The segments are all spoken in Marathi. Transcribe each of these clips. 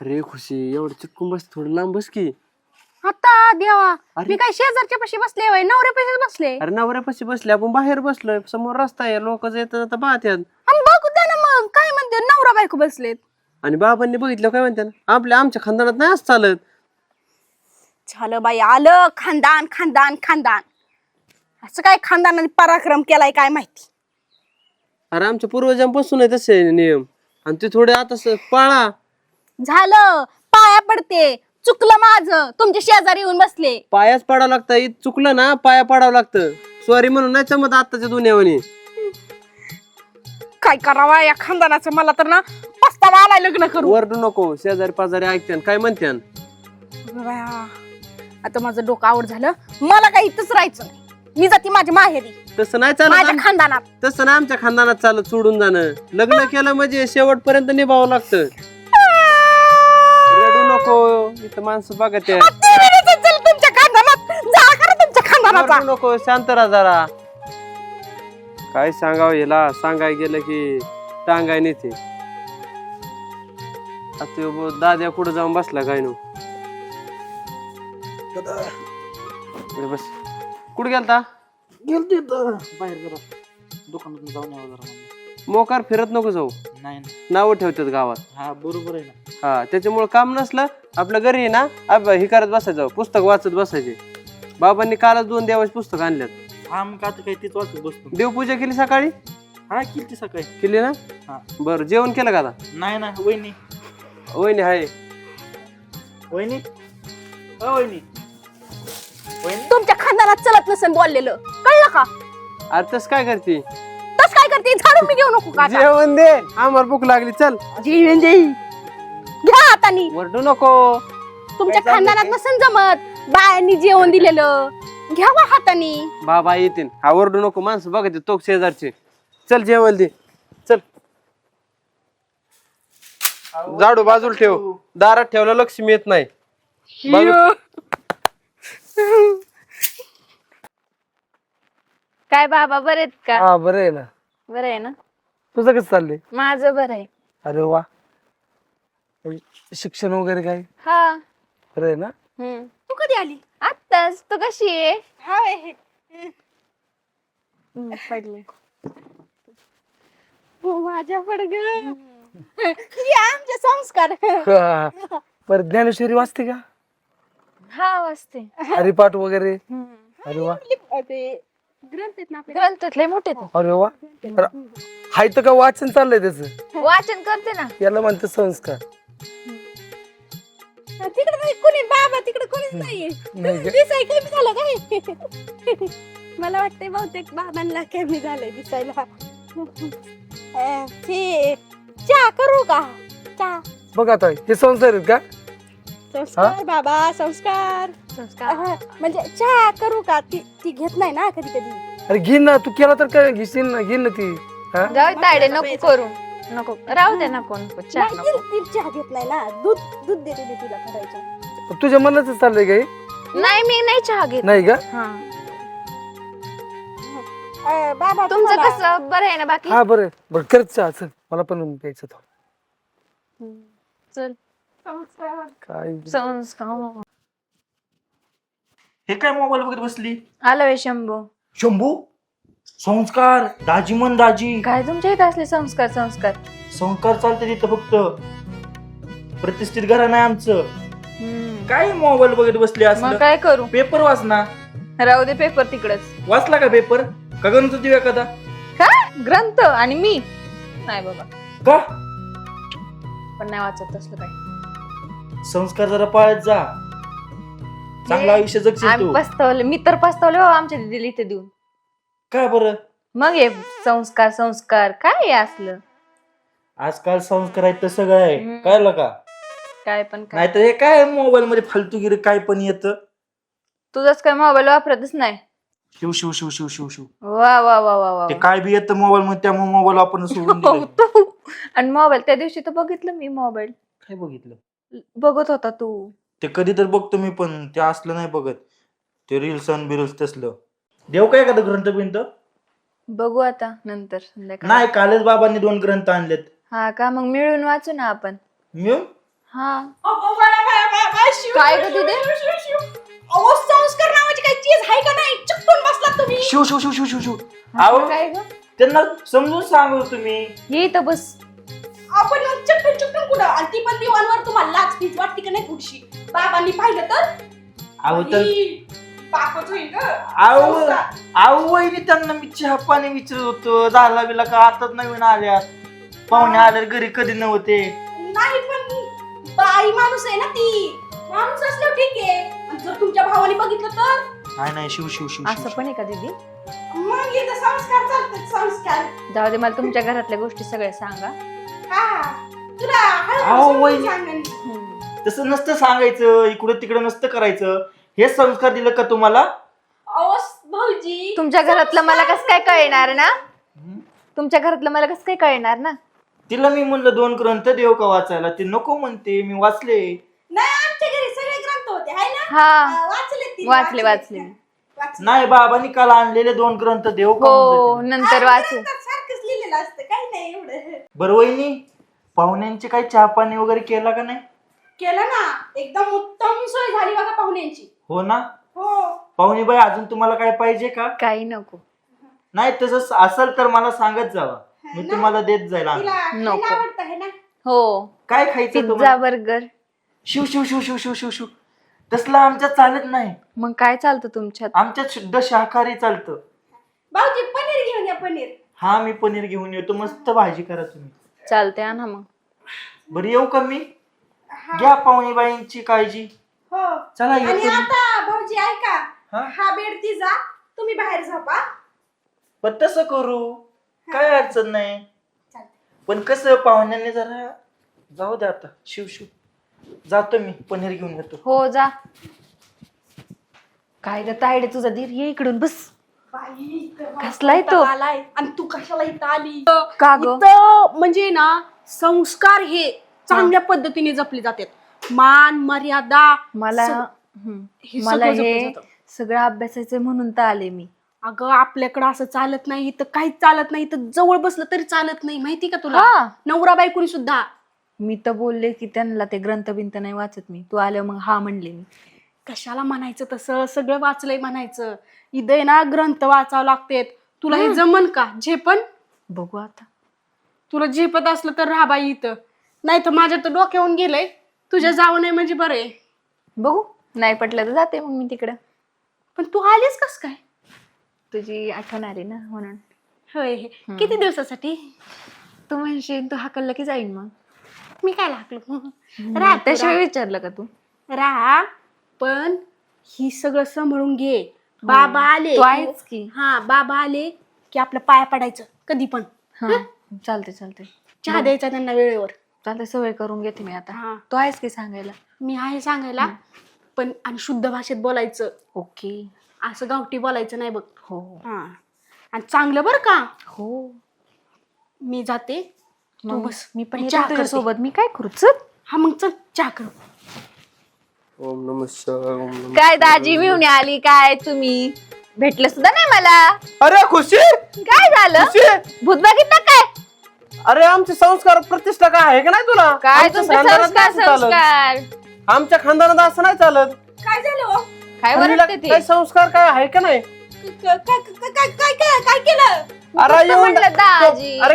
अरे खुशी एवढं चिटकून बस, थोडं लांब बस की. आता देवा अरे. मी काय शेजारच्या पाशी बसले वय नवऱ्यापाशी बसले. अरे नवऱ्यापाशी बसले, आपण बाहेर बसलोय, समोर रस्ता आहे, लोक येतात आता पाहत्यात. आणि बघू द्या ना मग काय म्हणते नवरा बायको बसलेत. आणि बाबांनी बघितलं काय म्हणतात, आमच्या खानदानात नाही असं चालत. झालं बाई आलं खानदान खानदान खानदान. असं काय खानदानाने पराक्रम केलाय काय माहिती. अरे आमच्या पूर्वजांपासून आहे तसे नियम, आणि ते थोडे आता पाळा. झालं पाया पडते, चुकलं माझं तुमच्या शेजारी येऊन बसले. पायाच पाडावं लागतं, चुकलं ना पाया पाडावं लागतं. सॉरी म्हणून नाही चमत आताच्या दुनियावानी. काय करावा या खानदानाचं, मला तर ना पस्तावा आलाय लग्न करू. वरडू नको, शेजारी पाजारी ऐकत्यान काय म्हणत्यान. आता माझं डोकं आवड झालं, मला काही इथंच राहायचं नाही. मी जाते माझ्या माहेरी, तसं नाही माझ्या चालत, खानदानात. तसं ना आमच्या खानदानात चालत सोडून जाणं. लग्न केलं म्हणजे शेवटपर्यंत निभावं लागतं. रडू नको, इथं माणसं बघत आहे. तुमच्या खानदानात जा खरं, तुमच्या खानदानाचा. रडू नको, शांत राहा जरा. काय सांगावं याला, सांगाय गेलं की टांगाय नेते. आता दाद्या कुठं जाऊन बसला काय नो. बस कुठे गेलता. गेलतो बाहेर जरा दुकानात जाऊन यावं जरा म्हणलं. मोकार फिरत नको जाऊ, नाही नावं ठेवतात गावात. हा बरोबर आहे ना. हा त्याच्यामुळे काम नसलं आपलं घरी आहे ना, हे करत बसायचं, पुस्तक वाचत बसायचे. बाबांनी कालच 2 देवाचे पुस्तक आणल्यात. हा मग आता काही तीच वाचत बसतो. देवपूजा केली सकाळी. हा केली सकाळी. केली ना. हा. बरं जेवण केलं का आता. नाही ना वहिनी. वहिनी हाय. वहिनी वहिनी वहिनी तुमच्या खानदानात चलत नसेल बोललेलं, कळलं का. अरे तस काय करते. तस काय करते, झाडून मी घेऊ नको का आता? जेवण दे, आम्हाला भूक लागली, चल. जेवण दे, घ्या हातानी. वरडू नको. तुमच्या खानदानात नसेल जमत, बायांनी जेवण दिलेलं घ्यावा हातानी. बाबा येतील. हा वरडू नको, माणसं बघा तो शेजारचे. चल जेवण दे, चल. झाडू बाजूला ठेव, दारात ठेवलं लक्ष्मी येत नाही. काय बाबा बरेत का. हा बरं आहे ना. बरं आहे ना. तुझं कसं चाललंय. माझं बरं आहे. अरे वा. शिक्षण वगैरे काय हा. बरं आहे ना. तू कधी आली. आत्ताच. तू कशी आहे. पडले माझ्या पडग आमचे संस्कार. हा. बरं ज्ञानेश्वरी वाचते का. हा वाचते. हरिपाठ वगैरे. अरे वा. ते ग्रंथ आहेत ना आपले. ग्रंथातले मोठे ते. अरे वा. हाय तर का वाचन चाललंय त्याच. वाचन करते ना. याला म्हणते संस्कार. तिकडे नाही कोणी, बाबा तिकडे कोणीच नाहीये. नाही का? दिसाय कमी झालं काय. मला वाटतंय बहुतेक बाबांना कमी झालंय दिसायला. ते चहा करू का. चहा. बघ आता हे संस्कार आहेत का. संस्कार बाबा संस्कार. संस्कार. म्हणजे चहा करू का. ती घेत नाही ना कधी कधी. अरे घे ना, तू केला तर काय घेशील ना, घे ना ती. हा जाऊ तायडे नको करू. नको राहू दे. नको नको चहा नाही, नको. ती चहा घेत नाही ना. दूध देते मी तिला करायचं. तुझ्या मनाच चाललंय काही. नाही मी नाही चहा घेत. नाही का. हा. बाबा तुमचं तुम्हाला- कसं बरं आहे ना बाकी. हा बरं बरं करत चहा, चल मला पण प्यायचं थोडं. चल. काय संस्कार. हे काय मोबाईल वगैरे बसली. आलो आहे शंभू. शंभू संस्कार दाजी मन दाजी. काय तुमच्या इथे असले संस्कार. संस्कार संस्कार चालते तिथं फक्त. प्रतिष्ठित घरा नाही आमचं. काय मोबाईल वगैरे बसली मग असलं. काय करू. पेपर वाच ना. राहू दे पेपर तिकडच. वाचला का पेपर. का गणपती दिव्या कदा. काय ग्रंथ आणि मी नाही बाबा. का पण नाही वाचत तसलं काही. संस्कार जरा पाळत जा. चांगलं आयुष्य जगशील आम्ही तू. पस्तावले. मी तर पस्तावले बाबा आमच्या दिदीला इथे देऊन. काय बरं. मग हे संस्कार संस्कार काय हे असलं. आजकाल संस्कार आहेत तर सगळं आहे. कळलं का. काय पण काय. नाहीतर हे काय मोबाईल मध्ये फालतूगिरी काय पण येत. तुझाच काय मोबाईल वापरतच नाही. शिव शिव शिव शिव शिव शिव. वा वा वा वा वा. ते काय बी येतं मोबाईल मध्ये, त्यामुळे मोबाईल आपण सोडून दिलं. आणि मोबाईल त्या दिवशी तर बघितलं मी मोबाईल. काय बघितलं. बघत होता तू. ते कधी तर बघतो मी, पण ते असलं नाही बघत. ते रील्स अन बिल्स तसलं. देव काय एखादं ग्रंथ बिंत. बघू आता नंतर संध्याकाळी. नाही कालच बाबांनी 2 ग्रंथ आणलेत. हा का. मग मिळून वाचू ना आपण. मिळून. हा अगो बाळा, बाळा, बाळा, बाळा, शिव, काय शिव, ग तिथे? शिव, शिव, शिव. अहो, संस्कार नावाची काही चीज आहे का नाही? चिकटून बसलात तुम्ही. शिव शिव शिव शिव शिव शिव असं काय ग त्यांना समजून सांगू तुम्ही. ये इथं बस. आपण मग चिकटून चिकटून कुठं? आणि ती पण दिवाणवर तुम्हाला लाच फीज वाटते का नाही थोडीशी? बाबांनी पाहिलं तर अहो तर बाई, पापच होईल ग. अहो संस्कार. अहो वहिनी त्यांना मी चहा पाणी विचारत होतो. झाला बिला का आताच नवीन आल्यात. पाहुणे आले घरी कधी नव्हते. नाही पण बाई माणूस आहे ना ती. माणूस असल्यावर ठीक आहे. आणि जर तुमच्या भावाने बघितलं तर नाही नाही शिव शिव शिव असं पण आहे का दीदी? मग इथं संस्कार चालतात, संस्कार. जाऊ दे, मला तुमच्या घरातल्या गोष्टी सगळ्या सांगा. हा तुला अहो, हळूहळू वहिनी. सांगेन. तसं नसतं सांगायचं. इकडं तिकडं नसतं करायचं. हे संस्कार दिलं का तुम्हाला? अहो, भाऊजी तुमच्या घरातलं मला कसं काय कळणार ना? तुमच्या घरातलं मला कसं काय कळणार ना? तिला मी म्हणलं 2 ग्रंथ देव का वाचायला. ती नको म्हणते. मी वाचले. नाही आमच्या घरी सगळे ग्रंथ होते हाय ना? हा वाचले ती वाचले. वाचले. नाही बाबांनी काल आणलेले 2 ग्रंथ देव का हो म्हणले. नंतर वाचू. ग्रंथात सारखंच लिहिलेलं असतं काही नाही एवढं. बरं वहिनी पाहुण्यांची काही चहा पाणी वगैरे केला का नाही? केलं ना एकदम उत्तम सोय झाली बघा पाहुण्यांची. हो ना. हो पाहुणे बाई अजून तुम्हाला काय पाहिजे का? काही नको. नाही तसं असेल तर मला सांगत जावा. मी तुम्हाला देत जाईल आणून. तिला नको. खायला आवडतं है ना? हो काय खायचं पिझ्झा तुम्हाला? बर्गर. शिव शिव शिव शिव शिव शिव शिव तसलं आमच्यात चालत नाही. मग काय चालतं तुमच्यात? आमच्यात शुद्ध शाकाहारी चालतं. भाऊजी पनीर घेऊन या पनीर. हा मी पनीर घेऊन येतो. मस्त भाजी करा तुम्ही. चालते आणा मग. बरं येऊ का मी? घ्या पाहुणे बाईंची काळजी. हो चला आणि येतो मी. आता भाऊजी ऐका हा? हा बेड ती जा तुम्ही बाहेर झोपा. पण तसं करू काय अडचण नाही. चालतंय. पण कसं पाहुण्यांनी जरा जाऊ दे आता. शिव शिव जातो मी पनीर घेऊन येतो. हो जा. काय ग तायडे तुझा धीर, ये इकडून बस. बाई, इथं कसलाय तो? आलाय. आणि तू कशाला इथं आली? का ग? इथं म्हणजे ना संस्कार हे चांगल्या पद्धतीने जपले जातात. मान मर्यादा मला हे मला सगळं जपलं हे जातं. सगळं अभ्यासाचं म्हणून तर आले मी. अगं आपल्याकडं असं चालत नाही इथं काहीच चालत नाही. इथं जवळ बसलं तरी चालत नाही माहिती का तुला? हा. नवरा बायकोनी सुद्धा. मी तर बोलले की त्यांना ते ग्रंथ बिंत नाही वाचत मी. तू आल्या मग हा म्हणले मी. कशाला म्हणायचं तसं? सगळं वाचलंय म्हणायचं. इथे ना ग्रंथ वाचावं लागतेत. तुला हे जमन का? झेपन? बघू आता. तुला झेपत असलं तर राहा बाई इथं. नाही तर माझ्या तर डोक्यावरून गेलंय. तुझ्या जावं नाही म्हणजे बरं आहे. बघू नाही पटलं तर जाते मग मी तिकडं. पण तू आलीस कस काय? तुझी आठवण आली ना म्हणून. होय. किती दिवसासाठी? तू म्हणशील तू हाकललं की जाईन मग. मी काय लागलो? राहा तू, त्याशिवाय राहा. विचारलं का तू? राहा पण ही सगळं सांभाळून घे. बाबा आले तू आहेस की. हा बाबा आले की आपलं पाया पडायचं कधी पण. हा चालते चालते. चहा द्यायचा त्यांना वेळेवर. चालते सवय करून घेते मी आता. हा. तू आहेस की सांगायला. मी आहे सांगायला पण आणि शुद्ध भाषेत बोलायचं. ओके. असं गावठी बोलायचं नाही बघ. हो हा आणि चांगलं बरं का. हो. मी जाते तू मग बस. मी पण मी येते चहा करते. तुझ्यासोबत. मी काय करू? चल. हा मग चल चहा कर. ओम नमः शिवाय, ओम नमः काय दाजी मिळून आली काय तुम्ही? भेटले सुद्धा नाही मला. अरे खुशी काय झालं? खुशी भूत बघितलं काय? अरे आमचे संस्कार प्रतिष्ठा काय आहे का नाही तुला? काय आमच्या तुमचे खानदानात संस्कार नाही असं चालत. संस्कार? आमच्या खानदानात असं नाही चालत. काय झालं हो? काय आणि हिला वरडते काय ते? संस्कार काय आहे का नाही? काय केलं? अरे फक्त येऊन म्हणलं दाजी. अरे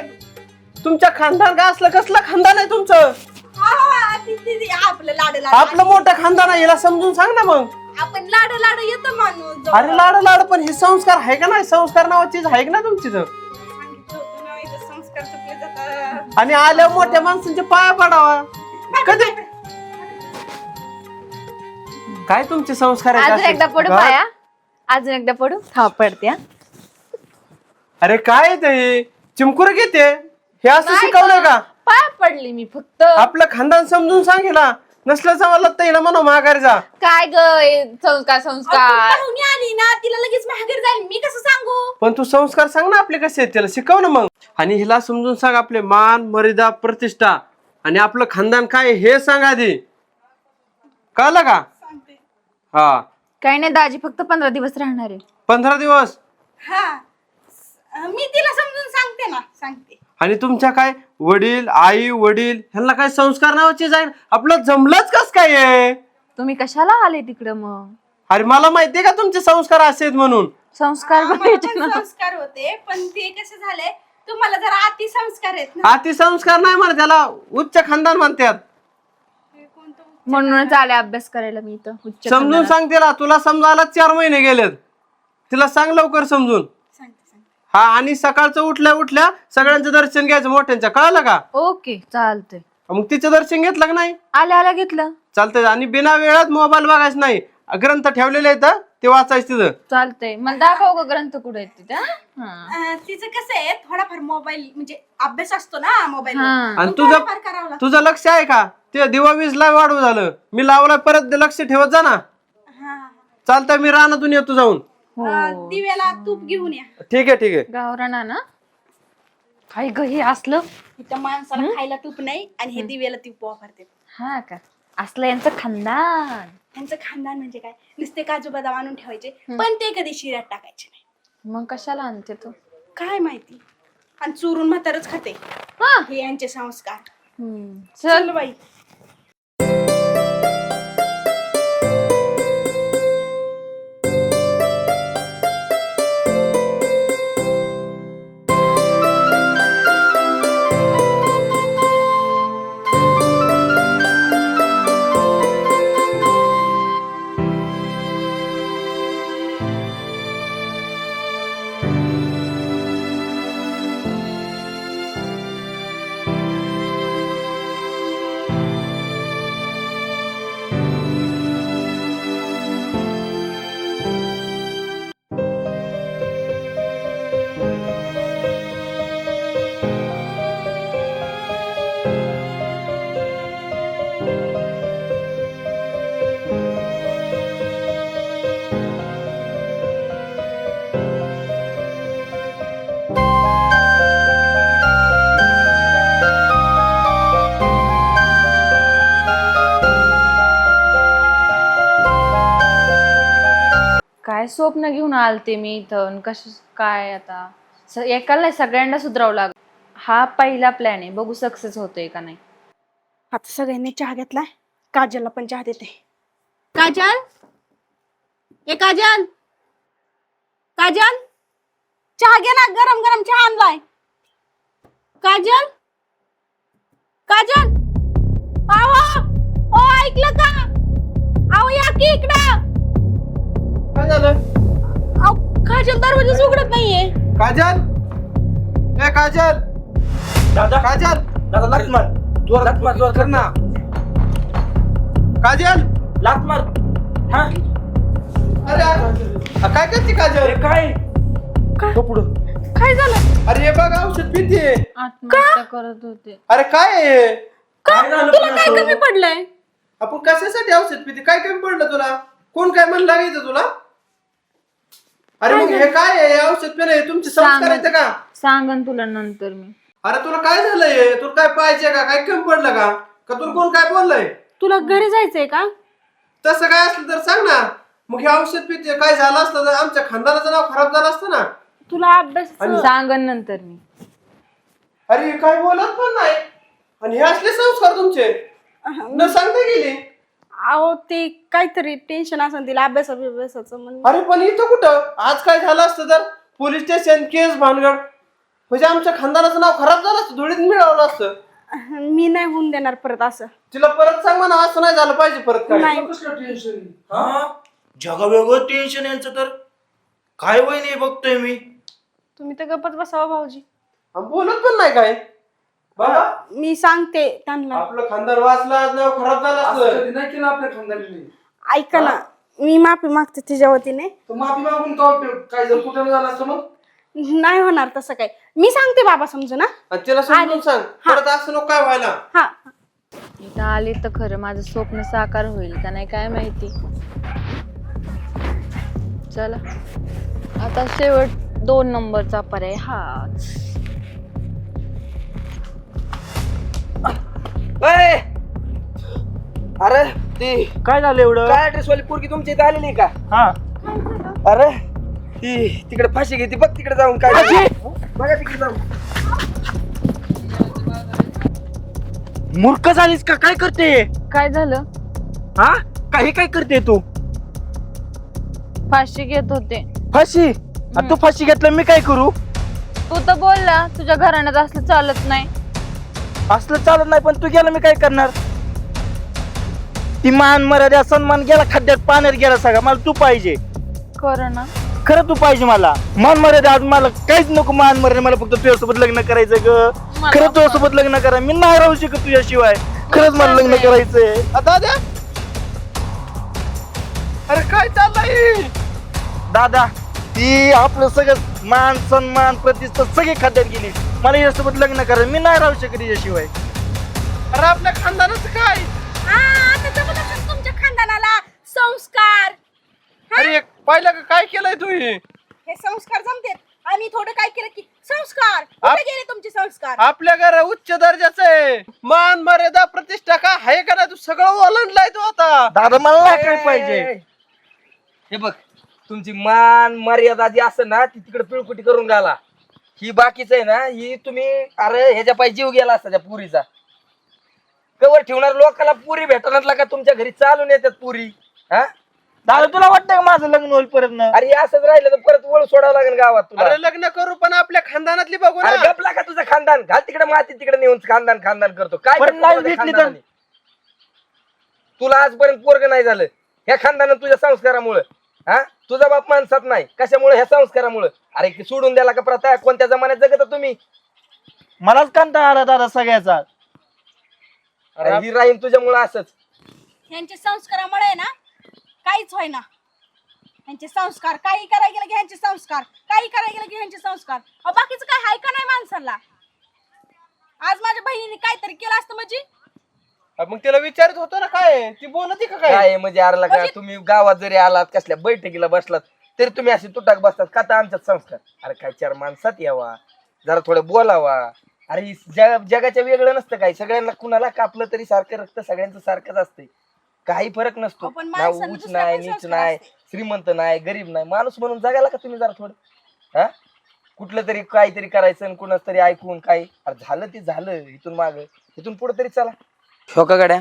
तुमच्या खानदान काय असलं कसलं खानदान आहे तुमचं? आपलं लाड लाड आपलं मोठं खानदान आहे. हिला समजून सांग ना मग. आपण लाड लाड येतो माणूस. अरे लाड लाड पण हे संस्कार आहे का नाही? संस्कार नावाची चीज आहे का ना तुमची तर? सांगितलं होतं ना इथं संस्कार चुकले जातात. आणि आल्या मोठ्या माणसांचे पाया पडावा. कधी काय तुमचे संस्कार आहेत अजून असे? एकदा पडू घरात- पाया. अजून एकदा पडू. हा पडते हा. अरे काय ते चिमकुर घेते हे असं नाही शिकवलं गं. का? पाया पडली मी फक्त. आपलं खानदान समजून सांगेला. नसलं जमलं तर हिला म्हणा माघारी जा. काय ग हे संस्कार संस्कार? पाहुणी आली ना तिला लगेच माघारी जाईल. मी कसं सांगू? पण तू संस्कार सांग ना आपले कसे आहेत त्याला शिकव ना मग. आणि हिला समजून सांग आपले मान मर्यादा प्रतिष्ठा आणि आपलं खानदान काय हे सांग आधी. कळलं का? हा काही नाही दाजी फक्त 15 दिवस राहणार आहे. 15 दिवस. हा मी तिला समजून सांगते ना सांगते. आणि तुमच्या काय वडील आई वडील ह्यांना काय संस्कार नावाचे जाईल आपलं जमलंच कस काय आहे? तुम्ही कशाला आले तिकडं मग? अरे मला माहितीये का तुमचे संस्कार असे आहेत म्हणून. संस्कार मला बनायचे पण ना. संस्कार होते पण ते कसे झाले तुम्हाला जरा अति संस्कार आहेत ना. अति संस्कार नाही म्हणा त्याला, उच्च खानदान म्हणतात. म्हणूनच आले अभ्यास करायला मी इथं उच्च समजून खानदानात. सांग तिला, तुला समजायला 4 महिने गेलेत. तिला सांग लवकर समजून. हा आणि सकाळचं उठल्या उठल्या सगळ्यांचं दर्शन घ्यायचं मोठ्यांच्या, कळलं का? ओके चालतंय. मग तिचं दर्शन घेतलं का नाही? आल्या घेतलं. चालतंय. आणि बिना वेळात मोबाईल बघायचं नाही. ग्रंथ ठेवलेले आहेत ते वाचायचं तिथं. चालतंय. मला दाखव का ग्रंथ कुठे आहेत तिथे? तिचं कसं आहे थोडाफार मोबाईल म्हणजे अभ्यास असतो ना मोबाईल आणि तुझं लक्ष आहे का? ते दिवा वीजला वाढू झालं, मी लावला परत लक्ष ठेवत जा ना. चालतंय, मी रानातून येतो जाऊन. दिव्याला तूप घेऊन या. ठीक आहे ठीक आहे. गावराना ना काय ग हे असलं? इथं माणसाला खायला तूप नाही आणि हे दिव्याला तूप वापरते. हा का? असलं यांचं खानदान. त्यांचं खानदान म्हणजे काय, नुसते काजू बदाम आणून ठेवायचे पण ते कधी शिऱ्यात टाकायचे नाही. मग कशाला आणते तू? काय माहिती. आणि चुरून म्हातारच खाते. हे यांचे संस्कार. चल चल बाई. काय स्वप्न घेऊन आलते मी इथं काय आता एकाला नाही सगळ्यांना सुधरावं लागलं. हा पहिला प्लॅन आहे, बघू सक्सेस होतोय का नाही. आता सगळ्यांनी चहा घेतलाय, काजलला पण चहा देते. काजल, ए काजल, काजल चहा घे ना, गरम गरम चहा आणलाय. काजल, काजल, आवा, ओ ऐकलं का? आव या की इकडं. काय झालं? काजल दरवाजाच उघडत नाहीये. काजल, ए काजल, दादा काजल, दादा लात मार. जोरात जोरात कर ना. काजल, लात मार. हा अरे काय करते काजल? काय तो पुढं. काय झालं? अरे हे बघ औषध पिते. आत्महत्या करत होते. अरे काय आहे? काय झालं तुला पण काय असं? कमी पडलंय? आपण कशासाठी औषध पिते? काय कमी पडलं तुला? कोण काय म्हणलं लागायचं तुला? अरे मग हे काय आहे? औषध पिणं तुमचे संस्कार आहेत का? सांगन तुला नंतर मी. अरे तुला काय झालंय? तुला काय पाहिजे का? काय कमी पडलं का? का तुला कोण काय बोललंय? तुला घरी जायचंय का? तसं काय असलं तर सांग ना. मग हे औषध पिते काय झालं असतं तर आमच्या खानदानाचं नाव खराब झालं असतं ना. तुला अभ्यास सांगन नंतर मी. अरे काय बोलत पण नाही आणि हे असले संस्कार तुमचे न सांगता गेले. अहो ते काहीतरी टेन्शन असेल तिला अभ्यासाचं म्हणून. अरे पण इथं कुठं आज काय झालं असतं तर पोलीस स्टेशन केस भानगड म्हणजे आमच्या खानदानाचं नाव खराब झालं असतं, धुळीत मिळवलं असतं. मी नाही होऊन देणार परत असं. तिला परत सांग म्हणा असं नाही झालं पाहिजे परत. काय नाही. हा जगा वेगळं टेन्शन यांचं तर काय वय नाही बघतोय मी. तुम्ही तर गप्पच बसावा भाऊजी. बोलत पण नाही काय बाबा. मी सांगते त्यांना. आपलं खानदान वाचला नाव खराब झालं असतं. नाही केलं आपल्या खानदानी. ऐका ना, मी माफी मागते तिच्या वतीने. तर माफी मागून का उपयोग? काय जर कुठं झालं असतं मग? नाही होणार तसं काय. मी सांगते बाबा समजू ना. आणि तिला समजून सांग परत असं नको काय व्हायला. हा इथं आले तर खरं माझं स्वप्न साकार होईल का नाही काय माहिती. चला आता शेवट 2 नंबरचा पर्याय हाच. अरे ती काय झालं एवढं? काय ड्रेस वाली पोरगी तुमच्या इथे आलेली का? हा अरे ती तिकडे फाशी घेते बघ तिकडे जाऊन. काय बघा तिकडे जाऊन. मूर्ख झालीस का? काय करते? काय झालं? हा काही काय करते तू? फाशी घेत होते. फाशी? तू फाशी घेतलं मी काय करू? तू तर बोलला तुझ्या घराण्यात असलं चालत नाही. असलं चालत नाही पण तू गेला मी काय करणार? ती मान मर्यादा सन्मान गेला खड्ड्यात पाण्यात गेला सगळा. मला तू पाहिजे. खरं ना? खरं तू पाहिजे मला. मान मर्यादा आज मला काहीच नको. मान मर्यादा मला फक्त तुझ्यासोबत लग्न करायचं ग. खरं तुझ्यासोबत लग्न करा. मी नाही राहू शकत तुझ्याशिवाय. खरंच मला लग्न करायचंय. दादा अरे काय चाललंय? दादा ती आपलं सगळं मान सन्मान प्रतिष्ठा सगळी खड्ड्यात गेली. मला यासोबत लग्न करा. मी नाही राहू शकत याशिवाय. अरे आपल्या खानदानाचं काय? आता जबरदस्त तुमच्या खानदानाला संस्कार. अरे पाहिलं का काय केलंय तू? हे संस्कार जमतेत. आम्ही थोडं काय केलं की संस्कार कुठे गेले तुमचे संस्कार? आपल्या घर उच्च दर्जाचं आहे. मान मर्यादा प्रतिष्ठा काय आहे का नाही? तू सगळं ओलांडलाय तू आता. दादा मला नाही काय पाहिजे. हे बघ तुमची मान मर्यादा जी असं ना ती तिकडे पिळकुटी करून घाला. ही बाकीच आहे ना ही तुम्ही अरे ह्याच्या पायी जीव गेला असता त्या पुरीचा. कवर ठेवणार लोकांना पुरी भेटणार का तुमच्या घरी चालून येतात पुरी? हा दादा तुला वाटतं का माझं लग्न होईल परत ना? अरे असंच राहिलं तर परत वळ सोडावं लागेल गावात तुला. अरे लग्न करू पण आपल्या खानदानातली बघू अरे ना. गपला का तुझं खानदान? घाल तिकडे माती तिकडे नेऊन खानदान खानदान करतो काय पण करतो नाही तुझ्या भेटली तर? खानदानाने? तुला आजपर्यंत पोरग नाही झालं ह्या खानदानात तुझ्या संस्कारामुळे. हा तुझा बाप माणसात नाही कशामुळे? ह्या संस्कारामुळे. अरे की सोडून द्याला का प्रथा? कोणत्या जमान्यात जगता तुम्ही? मलाच कंटाळा आला दादा सगळ्याचा. अरे ही राहीन तुझ्यामुळे असंच. यांच्या संस्कारामुळे आहे ना काहीच होईना. यांचे संस्कार काही करायला गेलं की ह्यांचे संस्कार, काही करायला गेलं की ह्यांचे संस्कार. बाकीचं काय हाय का नाही माणसाला? आज माझ्या बहिणीने काहीतरी केलं असतं म्हणजे मग तिला विचारत होतो ना काय ती बोलती का काय? काय म्हणजे आरला का तुम्ही गावात जरी आलात कसल्या बैठकीला बसलात तरी तुम्ही अशी तुटाक बसतात का? तर आमच्यात संस्कार. अरे काय चार माणसात यावा जरा थोडं बोलावा. अरे ही जगाच्या वेगळं नसतं काय. सगळ्यांना कुणाला कापलं तरी सारखं रक्त सगळ्यांचं सारखंच असतंय. काही फरक नसतो. आपण ना माणसाला उच्च दुसऱ्या नाही पण नीच संस्कार नाही असते. श्रीमंत नाही गरीब नाही माणूस म्हणून जगायला का तुम्ही जरा थोडं? हा कुठलं तरी काहीतरी करायचं आणि कुणाच तरी ऐकून काय. अरे झालं ते झालं. इथून माग इथून पुढे तरी चला. शोका गाड्या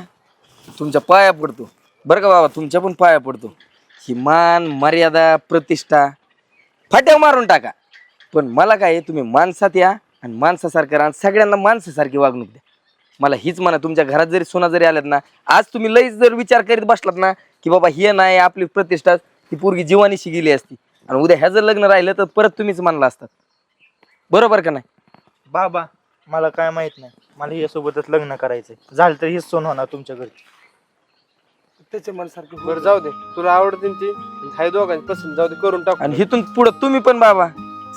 तुमच्या पाया पडतो बरं का बाबा. तुमच्या पण पाया पडतो. ही मान मर्यादा प्रतिष्ठा फाट्या मारून टाका. पण मला काय तुम्ही माणसात या आणि माणसासारखं राहा. सगळ्यांना माणसासारखी वागणूक द्या. मला हीच म्हणा. तुमच्या घरात जरी सोना जरी आल्यात ना आज तुम्ही लईच जर विचार करीत बसलात ना की बाबा हे नाही आपली प्रतिष्ठा ती पोरगी जीवानीशी गेली असती आणि उद्या ह्याचं लग्न राहिलं तर परत तुम्हीच मानला असतात. बरोबर का नाही? बाबा मला काय माहित नाही. मला यासोबतच लग्न करायचंय. झालं तर हेच सोन होणार तुमच्या घरी. त्याच्या मनासारखं बरं जाऊ दे. तुला आवडते ना ती हाय दोघांची पसंत जाऊ दे करून टाकू. आणि इथून पुढे तुम्ही पण बाबा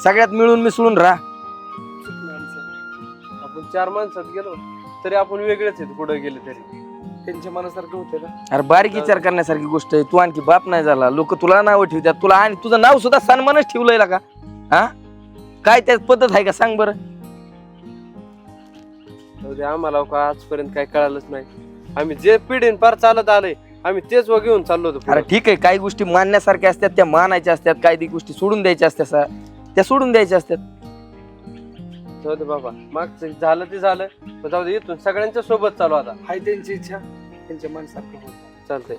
सगळ्यात मिळून मिसळून राहा. आपण चार माणसात गेलो तरी आपण वेगळेच आहेत कुठे गेले तरी. त्यांच्या मनासारखं होतं ना. अरे बारीक विचार करण्यासारखी गोष्ट आहे. तू आणखी बाप नाही झाला. लोक तुला नाव ठेवतात. तुला आणि तुझं नाव सुद्धा सन्मानच ठेवलंय का? हा काय त्यात पद्धत आहे का सांग बरं? जाऊ दे. आम्हाला का आजपर्यंत काय कळालंच नाही. आम्ही जे पिढीन पार चालत आलोय आम्ही तेच व घेऊन चाललो होतो अरे पुढं. ठीक आहे काही गोष्टी मानण्यासारख्या असतात त्या मानायच्या असतात. काही गोष्टी सोडून द्यायच्या असतात त्या सोडून द्यायच्या असतात. जाऊ दे बाबा. मागचं झालं ते झालं. पण जाऊ दे. इथून सगळ्यांच्या सोबत चालू आता. हाय त्यांची इच्छा त्यांच्या मनासारखं होतं. चालतंय.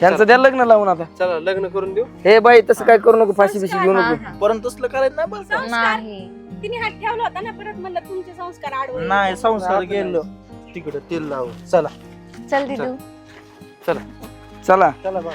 ह्यांचं द्या लग्न लावून आता. चला लग्न करून देऊ. हे बाई तसं काय करू नको. फाशी बिशी घेऊ नको. परंतु तसलं करायचं नाही बरं का? संस्कार नाही. तिने हात ठेवला होता ना परत म्हणलं तुमचे संस्कार आडवे. नाही संसार गेलो तिकडे तेल लावून. चला चल दिदू. चला चला बाबा.